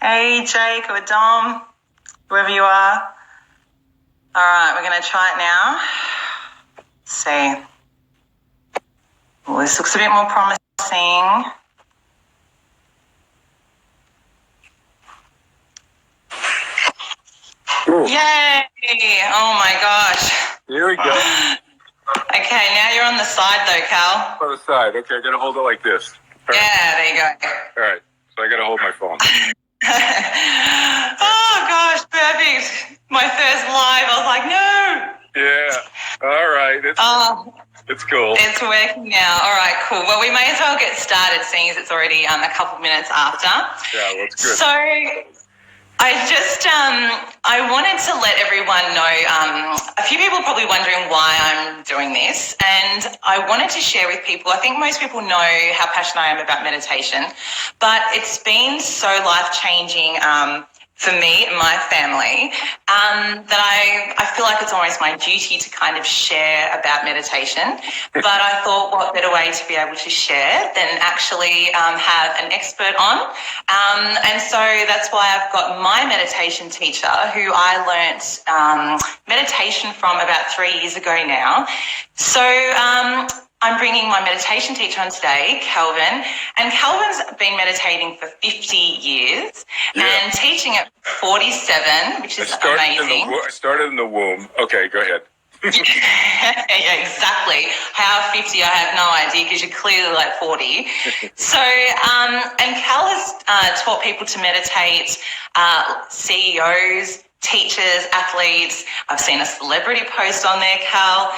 Hey, Jake or Dom, whoever you are. All right, we're going to try it now. Let's see. Well, this looks a bit more promising. Ooh. Yay! Oh my gosh. Here we go. Okay, now you're on the side though, Cal. On the side. Okay, I gotta hold it like this. All right. Yeah, there you go. All right. So I gotta hold my phone. Oh gosh, perfect. My first live, I was like, no. Yeah. All right. It's cool. It's working now. All right, cool. Well, we may as well get started, seeing as it's already a couple of minutes after. Yeah, well, it's good. So I wanted to let everyone know, a few people are probably wondering why I'm doing this, and I wanted to share with people, I think most people know how passionate I am about meditation, but it's been so life-changing for me and my family that I feel like it's almost my duty to kind of share about meditation. But I thought, what better way to be able to share than actually have an expert on. And so that's why I've got my meditation teacher, who I learnt meditation from about 3 years ago now. So I'm bringing my meditation teacher on today, Kelvin, and Kelvin's been meditating for 50 years and teaching at 47, which is amazing. I started in the womb. Okay, go ahead. Yeah, exactly. How 50, I have no idea, because you're clearly like 40. So, and Cal has taught people to meditate, CEOs, teachers, athletes. I've seen a celebrity post on there, Cal,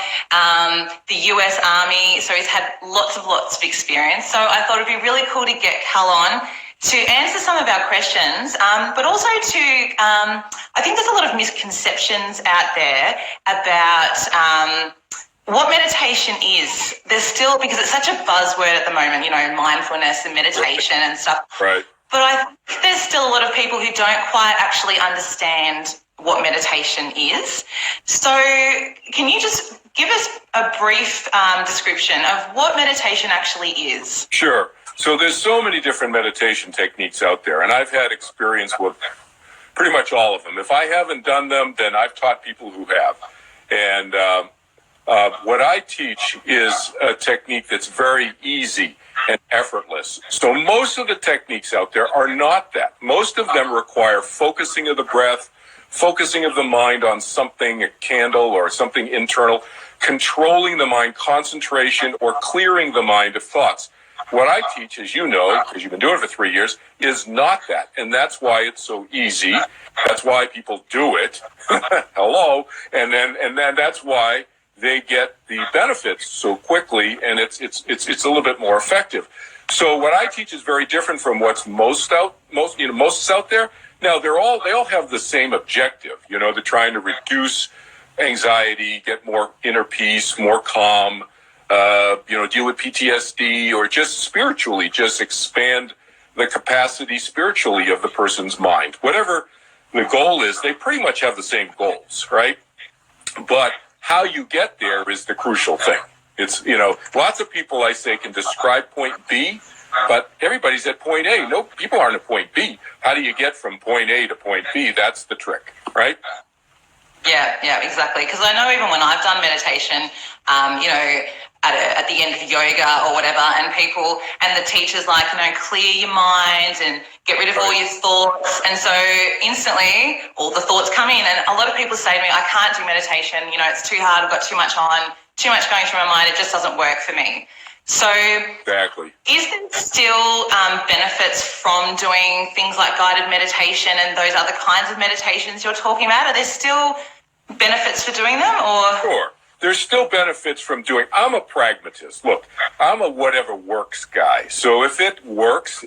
the US Army. So he's had lots of experience. So I thought it'd be really cool to get Cal on to answer some of our questions, but also to, I think there's a lot of misconceptions out there about what meditation is. There's still, because it's such a buzzword at the moment, you know, mindfulness and meditation and stuff. Right. But I think there's still a lot of people who don't quite actually understand what meditation is. So can you just give us a brief description of what meditation actually is? Sure. So there's so many different meditation techniques out there, and I've had experience with pretty much all of them. If I haven't done them, then I've taught people who have. And what I teach is a technique that's very easy and effortless. So most of the techniques out there are not that. Most of them require focusing of the breath, focusing of the mind on something, a candle or something internal, controlling the mind, concentration, or clearing the mind of thoughts. What I teach, as you know, because you've been doing it for 3 years, is not that. And that's why it's so easy. That's why people do it. Hello. And then that's why they get the benefits so quickly, and it's a little bit more effective. So what I teach is very different from what's most out there. Now they all have the same objective. You know, they're trying to reduce anxiety, get more inner peace, more calm, deal with PTSD, or just spiritually, just expand the capacity spiritually of the person's mind. Whatever the goal is, they pretty much have the same goals, right? But how you get there is the crucial thing. It's, lots of people, I say, can describe point B, but everybody's at point A. No, people aren't at point B. How do you get from point A to point B? That's the trick, right? Yeah, exactly. Because I know even when I've done meditation, at the end of yoga or whatever, and the teacher's like, clear your mind and get rid of all your thoughts. And so instantly all the thoughts come in. And a lot of people say to me, I can't do meditation. It's too hard. I've got too much on, too much going through my mind. It just doesn't work for me. So exactly. Is there still benefits from doing things like guided meditation and those other kinds of meditations you're talking about? Are there still benefits for doing them, or? Sure. There's still benefits from doing. I'm a pragmatist. Look, I'm a whatever works guy. So if it works,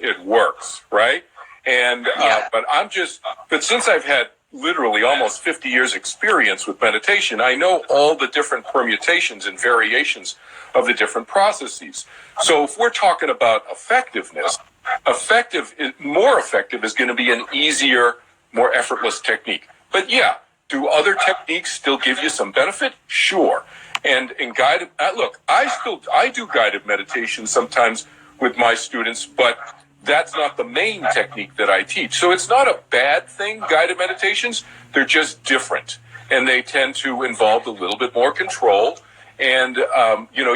right? And but since I've had literally almost 50 years experience with meditation, I know all the different permutations and variations of the different processes. So if we're talking about effectiveness, more effective is going to be an easier, more effortless technique. But yeah, do other techniques still give you some benefit? Sure. And in guided, look, I do guided meditation sometimes with my students, but that's not the main technique that I teach. So it's not a bad thing, guided meditations. They're just different. And they tend to involve a little bit more control. And,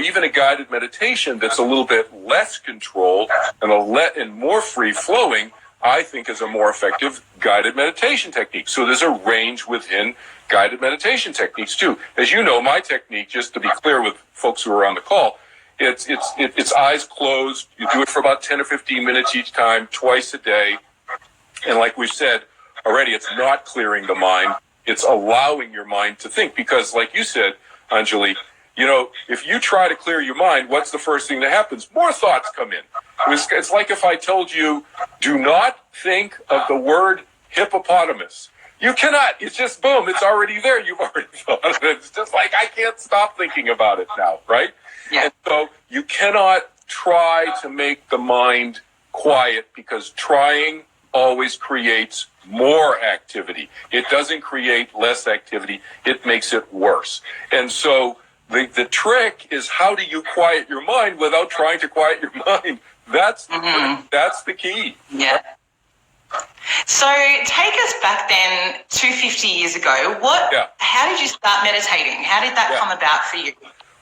even a guided meditation that's a little bit less control and more free flowing, I think is a more effective guided meditation technique. So there's a range within guided meditation techniques too. As you know, my technique, just to be clear with folks who are on the call, it's eyes closed. You do it for about 10 or 15 minutes each time, twice a day. And like we've said already, it's not clearing the mind. It's allowing your mind to think. Because like you said, Anjali, if you try to clear your mind, what's the first thing that happens? More thoughts come in. It's like if I told you, do not think of the word hippopotamus. You cannot. It's just boom. It's already there. You've already thought of it. It's just like I can't stop thinking about it now, right? Yeah. And so you cannot try to make the mind quiet because trying always creates more activity. It doesn't create less activity. It makes it worse. And so the trick is, how do you quiet your mind without trying to quiet your mind? That's the key. Yeah. So take us back then to 50 years ago. How did you start meditating? How did that come about for you?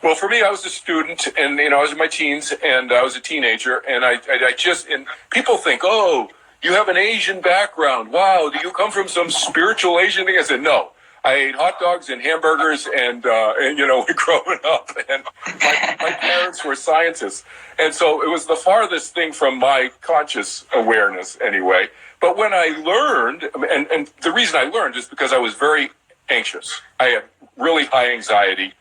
Well, for me, I was a student, and I was in my teens, and I was a teenager, and and people think, oh, you have an Asian background. Wow, do you come from some spiritual Asian thing? I said, no. I ate hot dogs and hamburgers and growing up, and my parents were scientists. And so it was the farthest thing from my conscious awareness anyway. But when I learned, and the reason I learned is because I was very anxious. I had really high anxiety.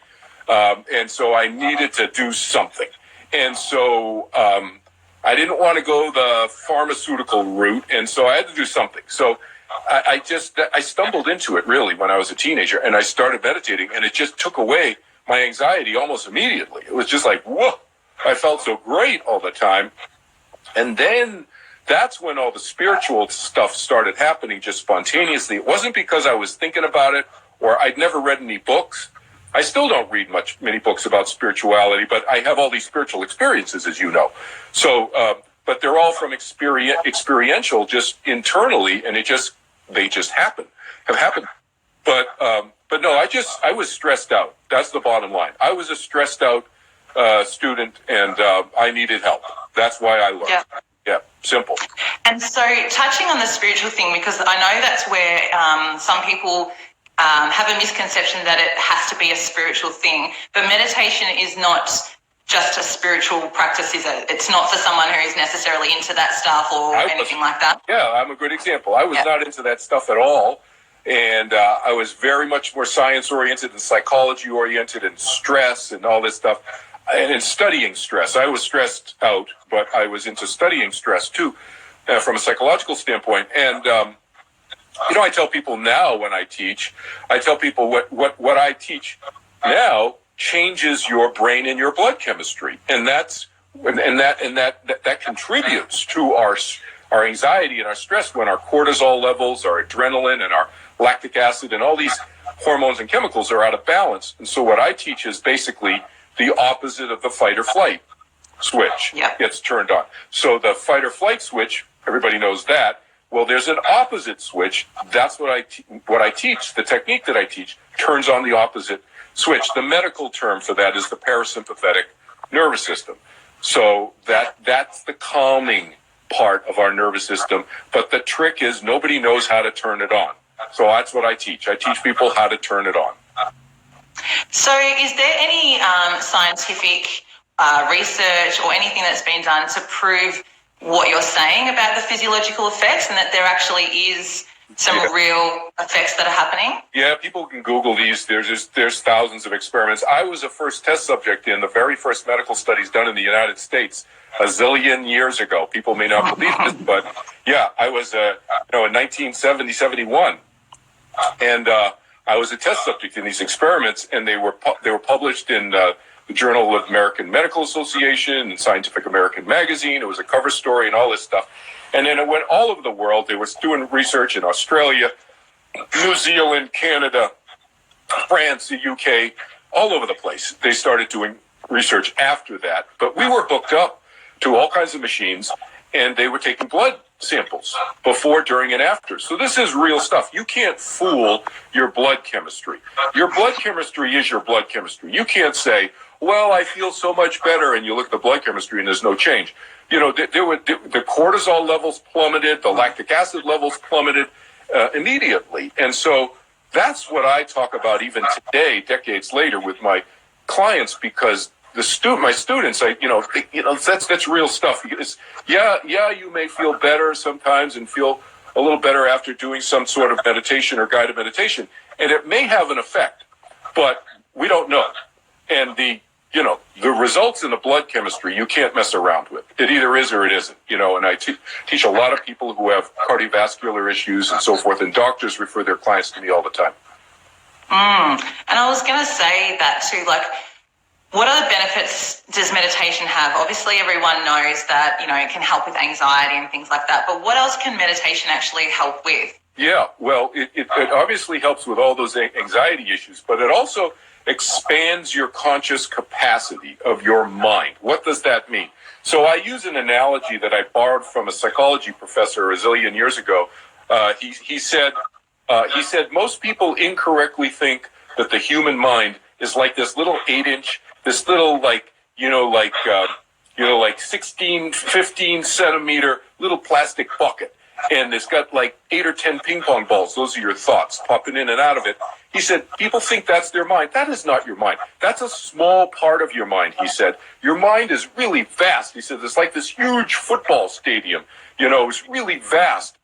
And so I needed to do something. And so I didn't want to go the pharmaceutical route. And so I had to do something. So I stumbled into it really when I was a teenager, and I started meditating, and it just took away my anxiety almost immediately. It was just like, whoa, I felt so great all the time. And then that's when all the spiritual stuff started happening just spontaneously. It wasn't because I was thinking about it or I'd never read any books. I still don't read many books about spirituality, but I have all these spiritual experiences, as you know. So, but they're all from experiential, just internally, and they just have happened. But no, I was stressed out. That's the bottom line. I was a stressed out student, and I needed help. That's why I learned. Yeah, simple. And so, touching on the spiritual thing, because I know that's where some people have a misconception that it has to be a spiritual thing, but meditation is not just a spiritual practice, is it? It's not for someone who is necessarily into that stuff or anything like that. Yeah, I'm a good example. I was not into that stuff at all, and I was very much more science-oriented and psychology-oriented and stress and all this stuff, and in studying stress. I was stressed out, but I was into studying stress too, from a psychological standpoint. And I tell people now when I teach, what I teach now changes your brain and your blood chemistry, and that contributes to our anxiety and our stress when our cortisol levels, our adrenaline, and our lactic acid, and all these hormones and chemicals are out of balance. And so what I teach is basically the opposite of the fight or flight switch gets turned on. So the fight or flight switch, everybody knows that. Well, there's an opposite switch. That's what I teach. The technique that I teach turns on the opposite switch. The medical term for that is the parasympathetic nervous system. So that's the calming part of our nervous system. But the trick is nobody knows how to turn it on. So that's what I teach. I teach people how to turn it on. So is there any scientific research or anything that's been done to prove what you're saying about the physiological effects, and that there actually is some real effects that are happening? Yeah, people can Google these. There's thousands of experiments. I was a first test subject in the very first medical studies done in the United States a zillion years ago. People may not believe this, but yeah, I was in 1970, 71, and I was a test subject in these experiments, and they were published in the Journal of American Medical Association and Scientific American Magazine. It was a cover story and all this stuff. And then it went all over the world. They were doing research in Australia, New Zealand, Canada, France, the UK, all over the place. They started doing research after that. But we were hooked up to all kinds of machines, and they were taking blood samples before, during, and after. So this is real stuff. You can't fool your blood chemistry. Your blood chemistry is your blood chemistry. You can't say, well, I feel so much better, and you look at the blood chemistry and there's no change. You know, the cortisol levels plummeted, the lactic acid levels plummeted immediately. And so that's what I talk about even today, decades later, with my clients, because my students, that's real stuff. You may feel better sometimes and feel a little better after doing some sort of meditation or guided meditation, and it may have an effect, but we don't know. And the results in the blood chemistry you can't mess around with. It either is or it isn't. And I teach a lot of people who have cardiovascular issues and so forth, and doctors refer their clients to me all the time. And I was going to say that too, like, what other benefits does meditation have? Obviously, everyone knows that, it can help with anxiety and things like that. But what else can meditation actually help with? Yeah, well, it obviously helps with all those anxiety issues, but it also expands your conscious capacity of your mind. What does that mean? So I use an analogy that I borrowed from a psychology professor a zillion years ago. He said most people incorrectly think that the human mind is like this little 8-inch, this little 16, 15 centimeter little plastic bucket. And it's got like 8 or 10 ping pong balls. Those are your thoughts popping in and out of it. He said, people think that's their mind. That is not your mind. That's a small part of your mind, he said. Your mind is really vast. He said, it's like this huge football stadium. It's really vast.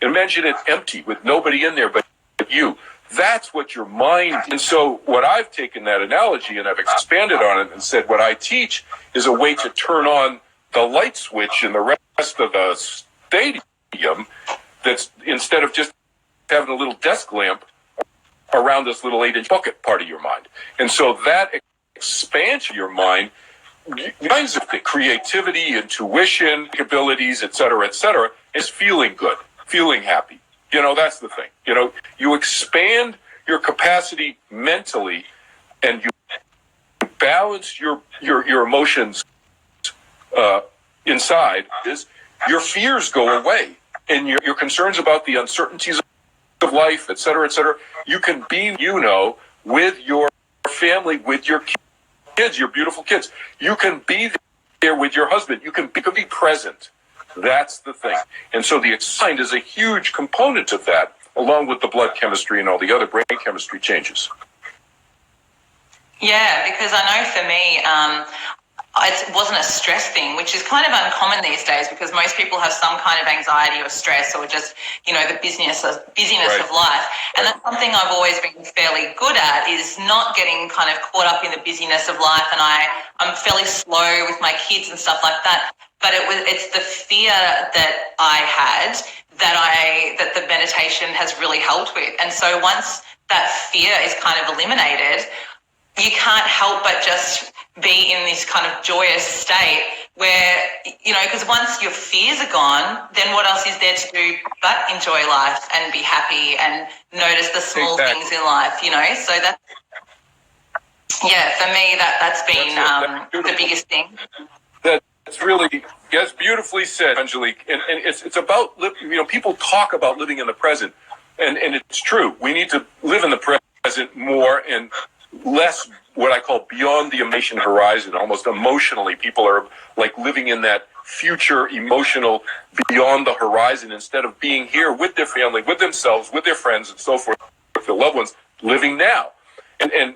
Imagine it empty with nobody in there but you. That's what your mind is. And so what I've taken that analogy and I've expanded on it and said what I teach is a way to turn on the light switch in the rest of the stadium that's instead of just having a little desk lamp around this little 8-inch bucket part of your mind. And so that expansion of your mind, kinds of things, creativity, intuition, abilities, et cetera, is feeling good, feeling happy. That's the thing. You expand your capacity mentally and you balance your emotions inside. Your fears go away and your concerns about the uncertainties of life, et cetera, you can be, with your family, with your kids, your beautiful kids. You can be there with your husband. You can be present. That's the thing. And so the mind is a huge component of that, along with the blood chemistry and all the other brain chemistry changes. Yeah, because I know for me, it wasn't a stress thing, which is kind of uncommon these days because most people have some kind of anxiety or stress or just, the busyness of life. And that's something I've always been fairly good at is not getting kind of caught up in the busyness of life. And I'm fairly slow with my kids and stuff like that. But it's the fear that I had that the meditation has really helped with. And so once that fear is kind of eliminated, you can't help but just be in this kind of joyous state where, because once your fears are gone, then what else is there to do but enjoy life and be happy and notice the small things in life, So that's, for me, that's been the biggest thing. That's really, yes, beautifully said, Angelique. And it's about, people talk about living in the present, and it's true. We need to live in the present more and less what I call beyond the imagination horizon. Almost emotionally, people are like living in that future emotional beyond the horizon instead of being here with their family, with themselves, with their friends and so forth, with their loved ones, living now.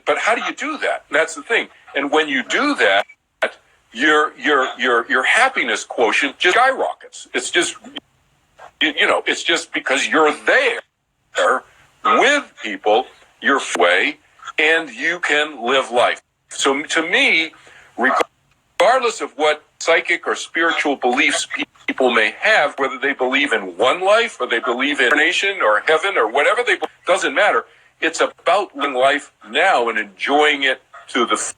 But how do you do that? And that's the thing. And when you do that, your happiness quotient just skyrockets. It's just, it's just because you're there with people, your way, and you can live life. So to me, regardless of what psychic or spiritual beliefs people may have, whether they believe in one life or they believe in incarnation or heaven or whatever they believe, doesn't matter. It's about living life now and enjoying it to the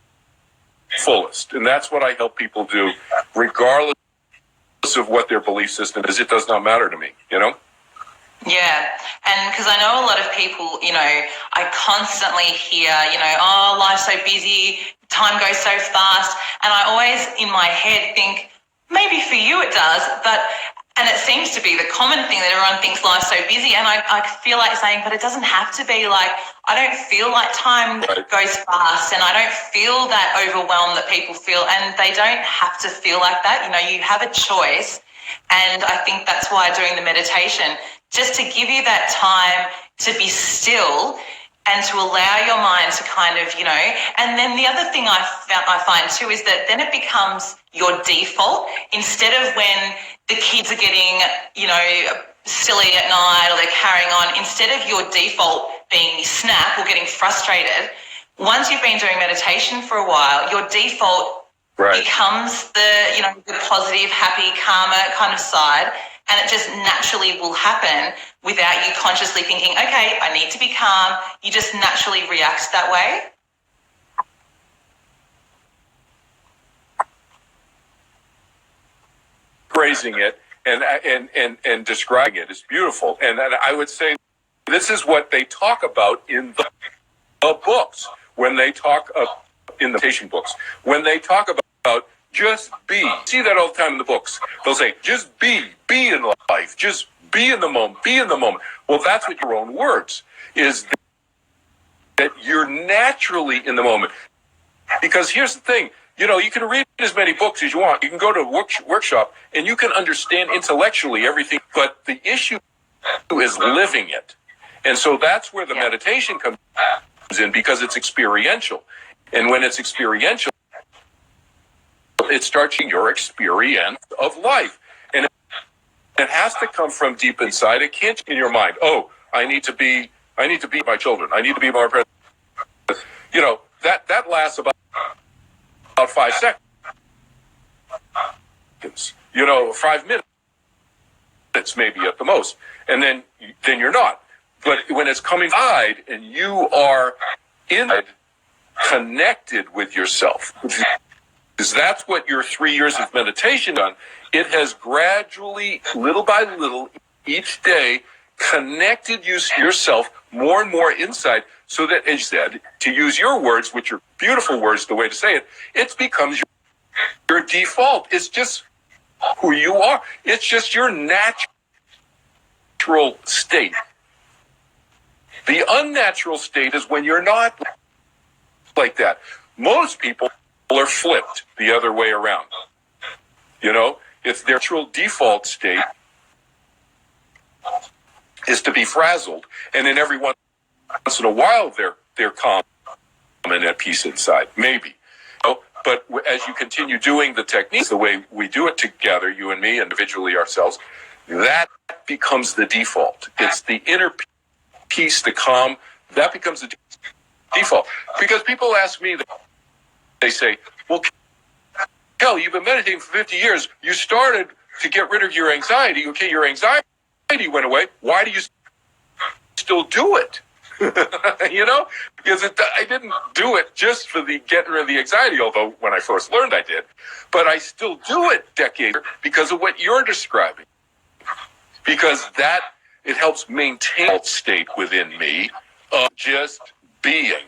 fullest. And that's what I help people do, regardless of what their belief system is. It does not matter to me, Yeah, and because I know a lot of people, I constantly hear, life's so busy, time goes so fast, and I always in my head think, maybe for you it does, and it seems to be the common thing that everyone thinks life's so busy. And I feel like saying, but it doesn't have to be. Like, I don't feel like time goes fast, and I don't feel that overwhelmed that people feel, and they don't have to feel like that. You know, you have a choice. And I think that's why doing the meditation, just to give you that time to be still and to allow your mind to kind of, you know, and then the other thing I find too is that then it becomes your default. Instead of when the kids are getting, you know, silly at night or they're carrying on, instead of your default being snap or getting frustrated, once you've been doing meditation for a while, your default becomes the, you know, the positive, happy, calmer kind of side, and it just naturally will happen without you consciously thinking, okay, I need to be calm. You just naturally react that way. Phrasing it and describing it is beautiful. And I would say this is what they talk about in the books, when they talk in the meditation books, when they talk about just be. See that all the time in the books. They'll say, just be in life, just be in the moment, be in the moment. Well, that's what your own words is, that you're naturally in the moment. Because here's the thing, you know, you can read as many books as you want. You can go to a workshop and you can understand intellectually everything, but the issue is living it. And so that's where the meditation comes in, because it's experiential. And when it's experiential, it starts your experience of life. And it has to come from deep inside. It can't in your mind. Oh, I need to be my children. I need to be more present. You know, that lasts about 5 seconds. You know, 5 minutes maybe at the most. And then you're not. But when it's coming inside and you are connected with yourself, because that's what your 3 years of meditation done. It has gradually, little by little, each day, connected yourself more and more inside, so that, as you said, to use your words, which are beautiful words, the way to say it, it becomes your default. It's just who you are. It's just your natural state. The unnatural state is when you're not like that. Most people are flipped the other way around. You know, it's their natural default state is to be frazzled, and then every once in a while they're calm and at peace inside, maybe. You know, but as you continue doing the techniques the way we do it together, you and me, individually ourselves, that becomes the default. It's the inner peace, the calm, that becomes the default. Because people ask me, they say, well, Kel, you've been meditating for 50 years. You started to get rid of your anxiety. Okay, your anxiety went away. Why do you still do it? You know, because I didn't do it just for the getting rid of the anxiety, although when I first learned I did. But I still do it decades because of what you're describing. Because that, it helps maintain that state within me of just being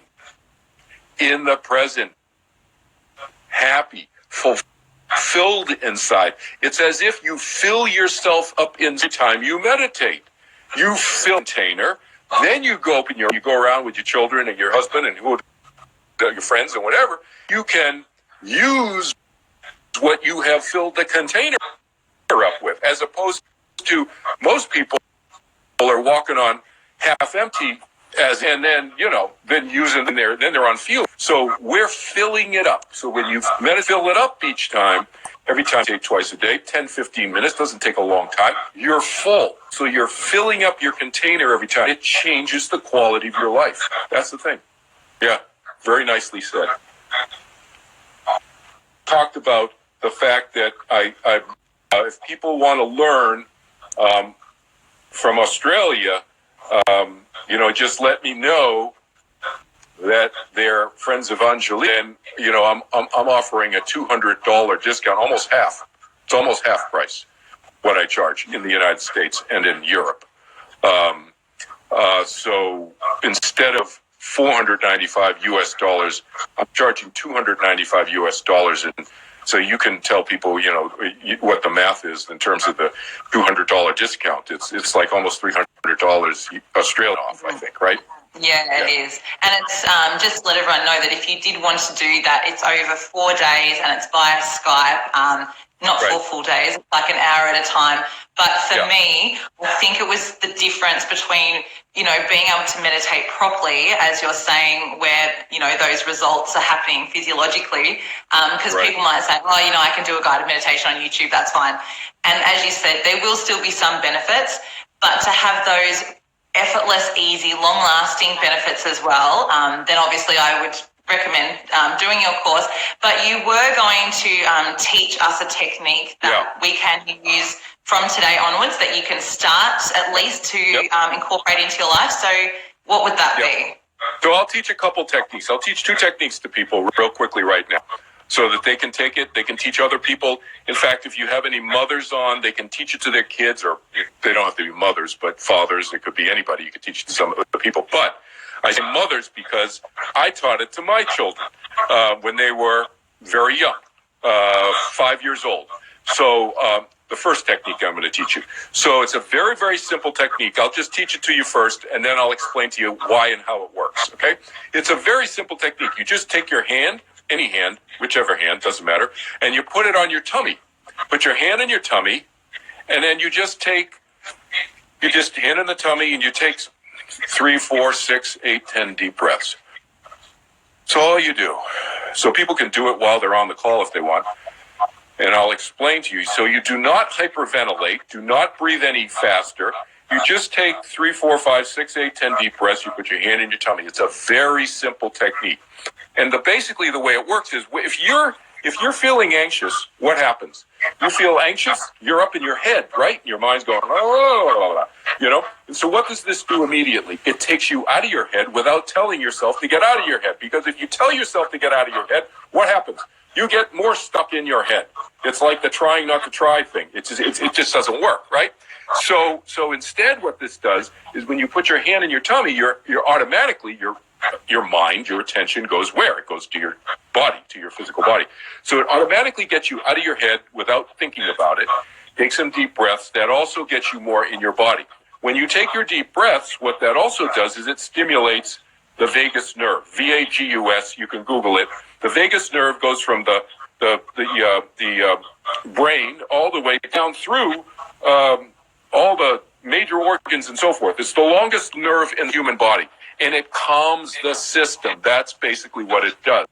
in the present, happy, fulfilled inside. It's as if you fill yourself up in the time you meditate. You fill the container, then you go up and you go around with your children and your husband and your friends and whatever. You can use what you have filled the container up with, as opposed to most people are walking on half empty, and then, you know, then using then they're on fuel. So we're filling it up. So when you fill it up each time, every time, take twice a day, 10, 15 minutes, doesn't take a long time, you're full. So you're filling up your container every time. It changes the quality of your life. That's the thing. Yeah, very nicely said. Talked about the fact that if people want to learn from Australia, you know, just let me know that they're friends of Anjali, and you know, I'm offering a $200 discount, almost half. It's almost half price what I charge in the United States and in Europe. So instead of $495 US, I'm charging $295 US, and So you can tell people, what the math is in terms of the $200 discount. It's like almost $300 Australian off, I think, right? Yeah, it is. And it's just to let everyone know that if you did want to do that, it's over 4 days and it's via Skype, not Right. 4 full days, like an hour at a time. But for Yeah. me, I think it was the difference between, being able to meditate properly, as you're saying, where, those results are happening physiologically. Because Right. people might say, I can do a guided meditation on YouTube, that's fine. And as you said, there will still be some benefits, but to have those effortless, easy, long-lasting benefits as well, then obviously I would recommend doing your course. But you were going to teach us a technique that we can use from today onwards that you can start at least to incorporate into your life. So what would that be? So I'll teach a couple techniques. I'll teach 2 techniques to people real quickly right now so that they can take it. They can teach other people. In fact, if you have any mothers on, they can teach it to their kids, or they don't have to be mothers, but fathers. It could be anybody. You could teach it to some other people. But I say mothers because I taught it to my children when they were very young, 5 years old. So the first technique I'm going to teach you. So it's a very, very simple technique. I'll just teach it to you first, and then I'll explain to you why and how it works, okay? It's a very simple technique. You just take your hand, any hand, whichever hand, doesn't matter, and you put it on your tummy. Put your hand in your tummy, and then you just hand in the tummy, and you take 3, 4, 6, 8, 10 deep breaths. That's all you do. So people can do it while they're on the call if they want. And I'll explain to you. So you do not hyperventilate. Do not breathe any faster. You just take 3, 4, 5, 6, 8, 10 deep breaths. You put your hand in your tummy. It's a very simple technique. And basically the way it works is if you're feeling anxious, what happens? You feel anxious, you're up in your head, right? Your mind's going, And so what does this do immediately? It takes you out of your head without telling yourself to get out of your head. Because if you tell yourself to get out of your head, what happens? You get more stuck in your head. It's like the trying not to try thing. It just doesn't work, right? So instead what this does is when you put your hand in your tummy, you're automatically, your mind, your attention goes where? It goes to your body, to your physical body. So it automatically gets you out of your head without thinking about it. Take some deep breaths. That also gets you more in your body. When you take your deep breaths, what that also does is it stimulates the vagus nerve, VAGUS. You can Google it. The vagus nerve goes from the brain all the way down through all the major organs and so forth. It's the longest nerve in the human body, and it calms the system. That's basically what it does.